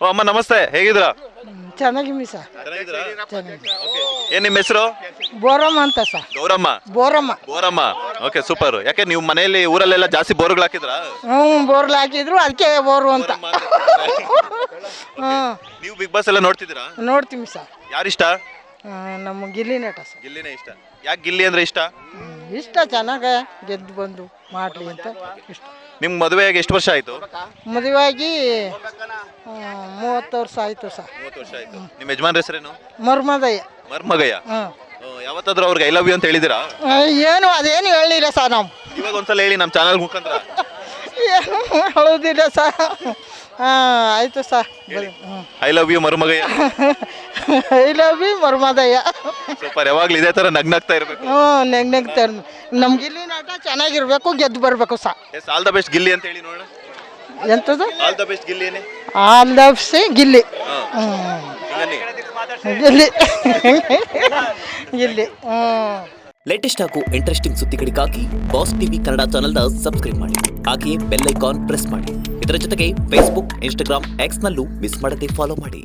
ಓ ಅಮ್ಮ ನಮಸ್ತೆ, ಹೇಗಿದ್ದೀರಾ? ಚೆನ್ನಾಗಿ ಸರ್. ಏನ್ ನಿಮ್ಮ ಹೆಸರು? ಬೋರಮ್ಮ ಅಂತ sir. Gowramma. Boramma. Boramma. Okay super. ಯಾಕೆ ನೀವು ಮನೆಯಲ್ಲಿ ಊರಲ್ಲೆಲ್ಲ ಜಾಸ್ತಿ ಬೋರ್ಗಳು ಹಾಕಿದ್ರಾ? ಬೋರ್ಲ್ ಹಾಕಿದ್ರು ಅದಕ್ಕೆ ಬೋರು ಅಂತ. ನೀವು ಬಿಗ್ ಬಾಸ್ ಎಲ್ಲ ನೋಡ್ತಿದ್ದೀರಾ? ನೋಡ್ತೀವಿ ಸರ್. ಯಾರಿಷ್ಟ? ನಮ್ಮ ಗಿಲ್ಲಿ ನಟ ಸರ್. ಗಿಲ್ಲಿನೇ ಇಷ್ಟ. ಯಾಕೆ ಗಿಲ್ಲಿ ಅಂದ್ರೆ ಇಷ್ಟ? ಇಷ್ಟ, ಚೆನ್ನಾಗ ಗೆದ್ದು ಬಂದು ಮಾಡ್ಲಿ ಅಂತ ಇಷ್ಟ. ನಿಮ್ ಮದುವೆಯಾಗಿ ಎಷ್ಟು ವರ್ಷ ಆಯ್ತು? ಮದುವೆಯಾಗಿ 30 ವರ್ಷ ಆಯ್ತು ಸರ್. 30 ವರ್ಷ ಆಯ್ತು. ನಿಮ್ಮ ಯಜಮಾನ್ರ ಹೆಸರೇನು? ಮರ್ಮದಯ್ಯ. ಮರ್ಮಗಯ್ಯ. ಹ್ಮ್. ಯಾವತ್ತಾದ್ರೂ ಅವ್ರಿಗೆ ಐ ಲವ್ ಯು ಅಂತ ಹೇಳಿದಿರಾ? ಏನು ಅದೇನು ಹೇಳಿಲ್ಲ ಸರ್ ನಾವು. ಇವಾಗ ಒಂದ್ಸಲ ಹೇಳಿ ನಮ್ಮ ಚಾನಲ್ ಮುಖಾಂತರ. ಏನು ಹೇಳೋದಿಲ್ಲ ಸರ್. ಆಯಿತು ಸರ್. ಐ ಲವ್ ಯು ಮರ್ಮಗಯ್ಯ. ಐ ಲವ್ ಯು ಮರ್ಮದಯ್ಯ. ಸೂಪರ್. ಯಾವಾಗ್ಲೂ ಇದೇ ತರ ನಗ್ನಾಗ್ತಾ ಇರ್ಬೇಕು. ನೆಗ್ತಾ ನಮ್ಮ ಗಿಲ್ಲಿ ನಾಟ ಚೆನ್ನಾಗಿರ್ಬೇಕು, ಗೆದ್ದು ಬರಬೇಕು sir. Yes, all the best Gilli ಅಂತ ಹೇಳಿ ನೋಡೋಣ. ಎಂಥದ್ದು? ಆಲ್ ದ ಬೆಸ್ಟ್ ಗಿಲ್ಲಿನೇ. ಆಲ್ ದ ಸಿ ಗಿಲ್ಲಿ. ಗಿಲ್ಲಿ ಗಿಲ್ಲಿ. ಲೇಟೆಸ್ಟ್ ಹಾಗೂ ಇಂಟ್ರೆಸ್ಟಿಂಗ್ ಸುದ್ದಿಗಳಿಗಾಗಿ ಬಾಸ್ ಟಿವಿ ಕನ್ನಡ ಚಾನೆಲ್ನ ಸಬ್ಸ್ಕ್ರೈಬ್ ಮಾಡಿ. ಹಾಗೆಯೇ ಬೆಲ್ ಐಕಾನ್ ಪ್ರೆಸ್ ಮಾಡಿ. ಇದರ ಜೊತೆಗೆ ಫೇಸ್ಬುಕ್, ಇನ್ಸ್ಟಾಗ್ರಾಮ್, ಎಕ್ಸ್ನಲ್ಲೂ ಮಿಸ್ ಮಾಡದೆ ಫಾಲೋ ಮಾಡಿ.